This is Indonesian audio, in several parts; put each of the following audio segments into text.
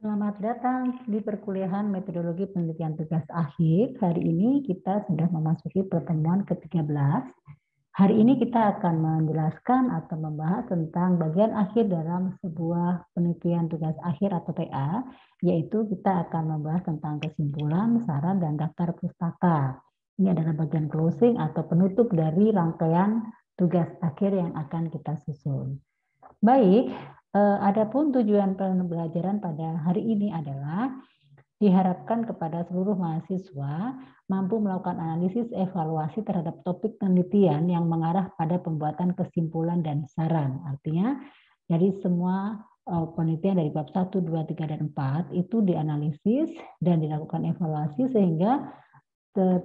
Selamat datang di perkuliahan metodologi penelitian tugas akhir. Hari ini kita sudah memasuki pertemuan ke-13. Hari ini kita akan menjelaskan atau membahas tentang bagian akhir dalam sebuah penelitian tugas akhir atau TA, yaitu kita akan membahas tentang kesimpulan, saran, dan daftar pustaka. Ini adalah bagian closing atau penutup dari rangkaian tugas akhir yang akan kita susun. Baik, adapun tujuan pembelajaran pada hari ini adalah diharapkan kepada seluruh mahasiswa mampu melakukan analisis evaluasi terhadap topik penelitian yang mengarah pada pembuatan kesimpulan dan saran. Artinya dari semua penelitian dari bab 1, 2, 3, dan 4 itu dianalisis dan dilakukan evaluasi sehingga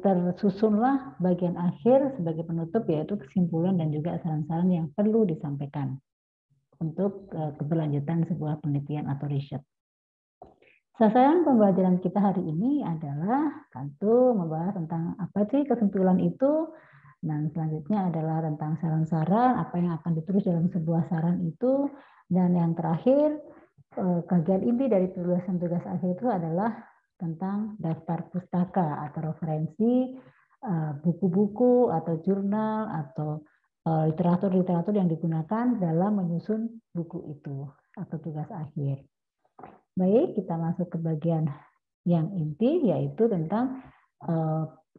tersusunlah bagian akhir sebagai penutup yaitu kesimpulan dan juga saran-saran yang perlu disampaikan untuk keberlanjutan sebuah penelitian atau riset. Sasaran pembelajaran kita hari ini adalah tentu membahas tentang apa sih kesimpulan itu, dan selanjutnya adalah tentang saran-saran, apa yang akan ditulis dalam sebuah saran itu, dan yang terakhir kajian inti dari tulisan tugas akhir itu adalah tentang daftar pustaka atau referensi buku-buku atau jurnal atau literatur-literatur yang digunakan dalam menyusun buku itu atau tugas akhir. Baik, kita masuk ke bagian yang inti, yaitu tentang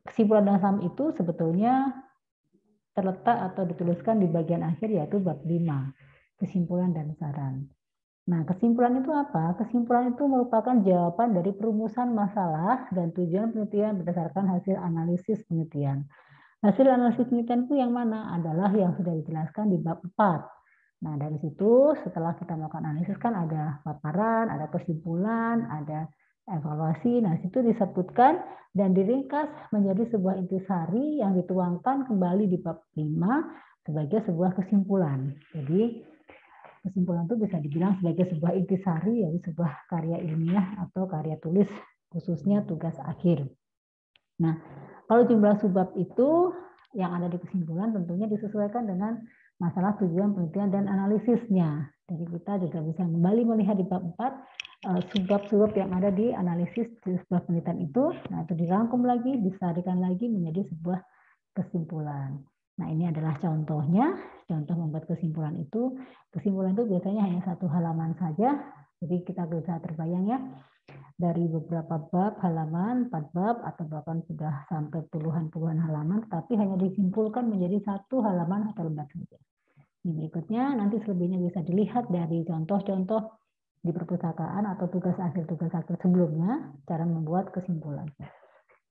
kesimpulan dan saran itu sebetulnya terletak atau dituliskan di bagian akhir, yaitu bab 5, kesimpulan dan saran. Nah, kesimpulan itu apa? Kesimpulan itu merupakan jawaban dari perumusan masalah dan tujuan penelitian berdasarkan hasil analisis penelitian. Hasil analisis penelitian itu yang mana? Adalah yang sudah dijelaskan di bab 4. Nah, dari situ setelah kita melakukan analisis kan ada paparan, ada kesimpulan, ada evaluasi. Nah, situ disebutkan dan diringkas menjadi sebuah intisari yang dituangkan kembali di bab 5 sebagai sebuah kesimpulan. Jadi, kesimpulan itu bisa dibilang sebagai sebuah intisari, yaitu sebuah karya ilmiah atau karya tulis, khususnya tugas akhir. Nah, kalau jumlah subbab itu yang ada di kesimpulan tentunya disesuaikan dengan masalah tujuan penelitian dan analisisnya. Jadi kita juga bisa kembali melihat di bab 4 subbab-subbab yang ada di analisis di sebuah penelitian itu. Nah, itu dirangkum lagi, disarikan lagi menjadi sebuah kesimpulan. Nah, ini adalah contohnya, contoh membuat kesimpulan itu. Kesimpulan itu biasanya hanya satu halaman saja. Jadi kita bisa terbayang ya, dari beberapa bab halaman, 4 bab, atau bahkan sudah sampai puluhan halaman, tapi hanya disimpulkan menjadi satu halaman atau lembar saja. Ini berikutnya, nanti selebihnya bisa dilihat dari contoh-contoh di perpustakaan atau tugas akhir sebelumnya, cara membuat kesimpulan.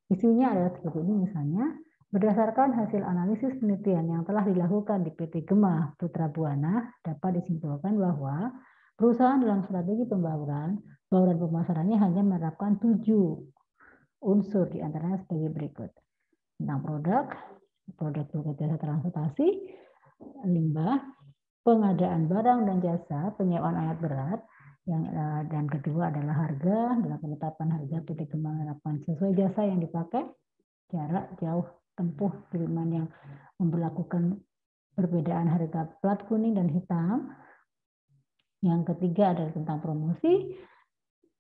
Isinya adalah seperti ini misalnya, berdasarkan hasil analisis penelitian yang telah dilakukan di PT Gema Putra Buana, dapat disimpulkan bahwa perusahaan dalam strategi pembauran dan pemasarannya hanya menerapkan 7 unsur diantaranya sebagai berikut. Tentang produk jasa transportasi, limbah, pengadaan barang dan jasa, penyewaan alat berat, dan kedua adalah harga. Dalam penetapan harga PT Gema menerapkan sesuai jasa yang dipakai, jarak jauh tempuh kiriman yang memberlakukan perbedaan harga plat kuning dan hitam. Yang ketiga adalah tentang promosi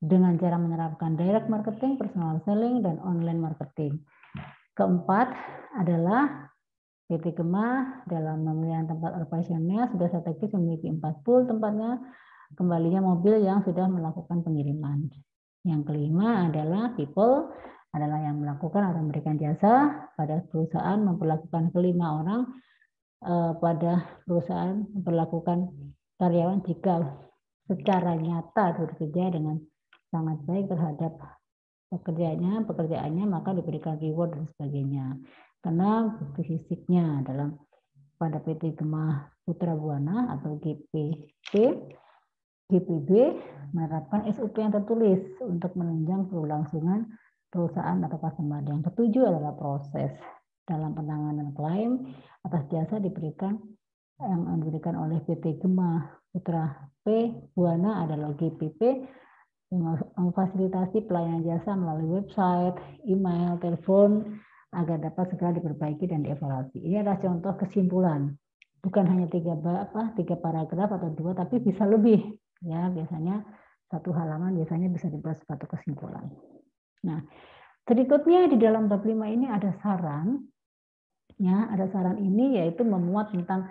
dengan cara menerapkan direct marketing, personal selling, dan online marketing. Keempat adalah PT Gema dalam pemilihan tempat operasionalnya sudah strategis memiliki 4 pool tempatnya, kembalinya mobil yang sudah melakukan pengiriman. Yang kelima adalah people, adalah yang melakukan atau memberikan jasa pada perusahaan, memperlakukan kelima orang pada perusahaan, memperlakukan karyawan jika secara nyata bekerja dengan sangat baik terhadap pekerjaannya, maka diberikan reward dan sebagainya. Karena bukti fisiknya dalam pada PT Gema Putra Buana atau GPB menerapkan SOP yang tertulis untuk menunjang kelangsungan perusahaan atau customer. Yang ketujuh adalah proses dalam penanganan klaim atas jasa diberikan oleh PT Gema Putra P Buana adalah GPP, memfasilitasi pelayanan jasa melalui website, email, telepon agar dapat segera diperbaiki dan dievaluasi. Ini adalah contoh kesimpulan. Bukan hanya 3 paragraf atau 2, tapi bisa lebih. Ya, biasanya Satu halaman biasanya bisa dibuat satu kesimpulan. Nah, berikutnya di dalam bab 5 ini ada saran. Ya, ada saran ini yaitu memuat tentang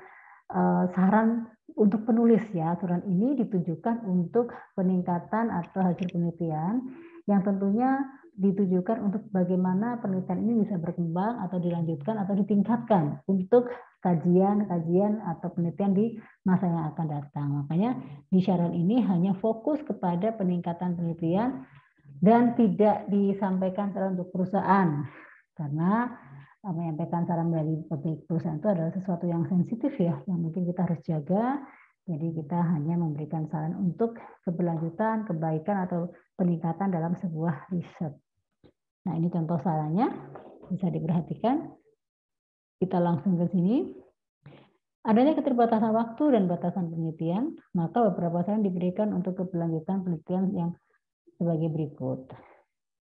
saran untuk penulis ya. Saran ini ditujukan untuk peningkatan atau hasil penelitian yang tentunya ditujukan untuk bagaimana penelitian ini bisa berkembang atau dilanjutkan atau ditingkatkan untuk kajian-kajian atau penelitian di masa yang akan datang. Makanya di saran ini hanya fokus kepada peningkatan penelitian dan tidak disampaikan saran untuk perusahaan, karena menyampaikan saran dari perusahaan itu adalah sesuatu yang sensitif ya, yang mungkin kita harus jaga. Jadi kita hanya memberikan saran untuk keberlanjutan, kebaikan atau peningkatan dalam sebuah riset. Nah, ini contoh sarannya, bisa diperhatikan. Kita langsung ke sini. Adanya keterbatasan waktu dan batasan penelitian, maka beberapa saran diberikan untuk keberlanjutan penelitian yang sebagai berikut.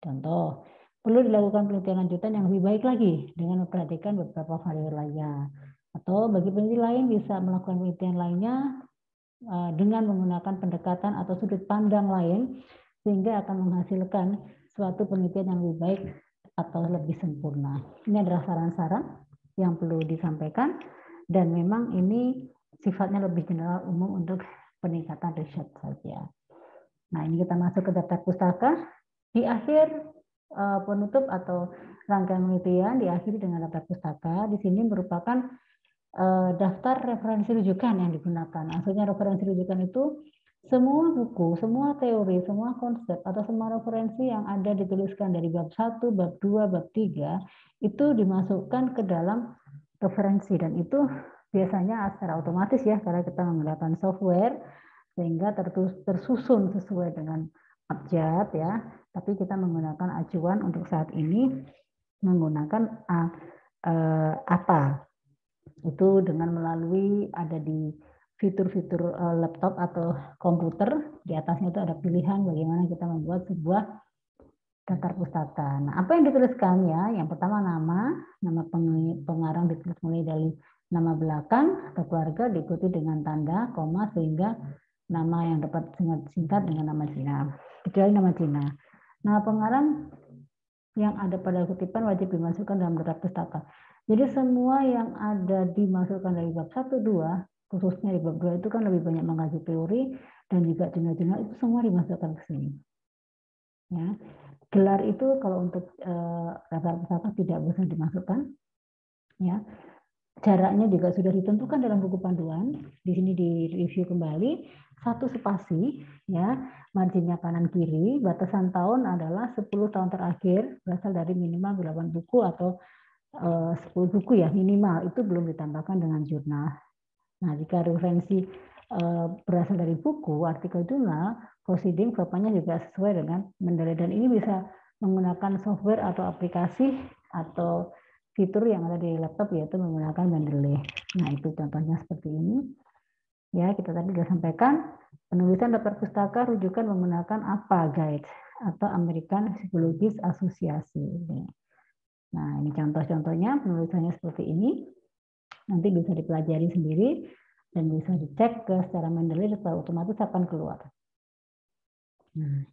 Contoh, perlu dilakukan penelitian lanjutan yang lebih baik lagi dengan memperhatikan beberapa variabel lainnya. Atau bagi peneliti lain bisa melakukan penelitian lainnya dengan menggunakan pendekatan atau sudut pandang lain sehingga akan menghasilkan suatu penelitian yang lebih baik atau lebih sempurna. Ini adalah saran-saran yang perlu disampaikan dan memang ini sifatnya lebih general umum untuk peningkatan riset saja. Nah, ini kita masuk ke daftar pustaka. Di akhir penutup atau rangkaian penelitian diakhiri dengan daftar pustaka. Di sini merupakan daftar referensi rujukan yang digunakan. Maksudnya referensi rujukan itu semua buku, semua teori, semua konsep, atau semua referensi yang ada dituliskan dari bab 1, bab 2, bab 3, itu dimasukkan ke dalam referensi. Dan itu biasanya secara otomatis ya, karena kita menggunakan software, sehingga tersusun sesuai dengan abjad ya. Tapi kita menggunakan acuan untuk saat ini menggunakan apa itu dengan melalui ada di fitur-fitur laptop atau komputer. Di atasnya itu ada pilihan bagaimana kita membuat sebuah daftar pustaka. Nah, apa yang dituliskan ya? Yang pertama nama pengarang ditulis mulai dari nama belakang atau keluarga diikuti dengan tanda koma sehingga nama yang dapat singkat dengan nama Cina, kecuali nama Cina. Nama pengarang yang ada pada kutipan wajib dimasukkan dalam daftar pustaka. Jadi semua yang ada dimasukkan dari bab 1, 2, khususnya di bab 2 itu kan lebih banyak mengaji teori dan juga jurnal-jurnal itu semua dimasukkan ke sini. Ya. Gelar itu kalau untuk daftar pustaka tidak bisa dimasukkan. Ya. Jaraknya juga sudah ditentukan dalam buku panduan. Di sini direview kembali. 1 spasi, ya, marginnya kanan kiri. Batasan tahun adalah 10 tahun terakhir, berasal dari minimal 8 buku atau 10 buku ya minimal. Itu belum ditambahkan dengan jurnal. Nah, jika referensi berasal dari buku, artikel jurnal, proceeding bapaknya juga sesuai dengan Mendeley. Dan ini bisa menggunakan software atau aplikasi atau fitur yang ada di laptop yaitu menggunakan Mendeley. Nah, itu contohnya seperti ini. Ya, kita tadi sudah sampaikan penulisan daftar pustaka rujukan menggunakan APA Guide atau American Psychologist Association. Nah, ini contoh-contohnya penulisannya seperti ini. Nanti bisa dipelajari sendiri dan bisa dicek secara Mendeley secara otomatis akan keluar. Nah,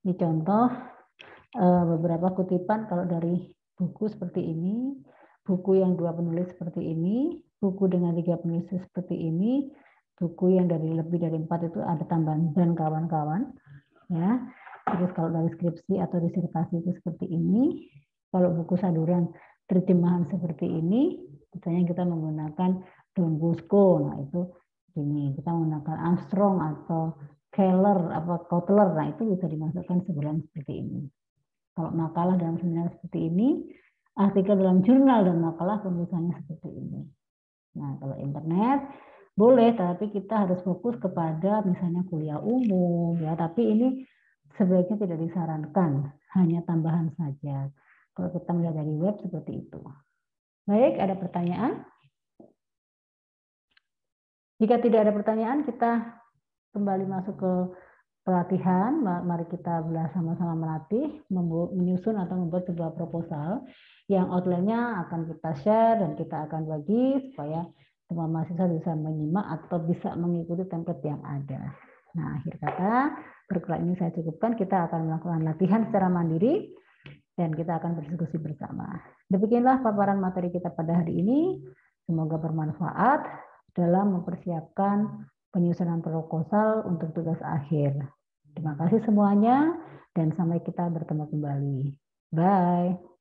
ini contoh beberapa kutipan kalau dari buku seperti ini, buku yang 2 penulis seperti ini, buku dengan 3 penulis seperti ini, buku yang dari lebih dari 4 itu ada tambahan dan kawan-kawan. Ya, terus kalau dari skripsi atau disertasi itu seperti ini. Kalau buku saduran terjemahan seperti ini, misalnya kita menggunakan Don Bosco, nah itu ini kita menggunakan Armstrong atau Keller apa Kotler, nah itu bisa dimasukkan sebulan seperti ini. Kalau makalah dalam seminar seperti ini, artikel dalam jurnal dan makalah penulisannya seperti ini. Nah, kalau internet boleh, tapi kita harus fokus kepada misalnya kuliah umum ya, tapi ini sebaiknya tidak disarankan, hanya tambahan saja. Kalau kita melihat dari web seperti itu. Baik, ada pertanyaan? Jika tidak ada pertanyaan, kita kembali masuk ke pelatihan. Mari kita sama-sama melatih, menyusun atau membuat sebuah proposal yang outline-nya akan kita share dan kita akan bagi supaya semua mahasiswa bisa menyimak atau bisa mengikuti template yang ada. Nah, akhir kata, perkuliahan ini saya cukupkan. Kita akan melakukan latihan secara mandiri dan kita akan berdiskusi bersama. Demikianlah paparan materi kita pada hari ini. Semoga bermanfaat dalam mempersiapkan penyusunan proposal untuk tugas akhir. Terima kasih semuanya dan sampai kita bertemu kembali. Bye.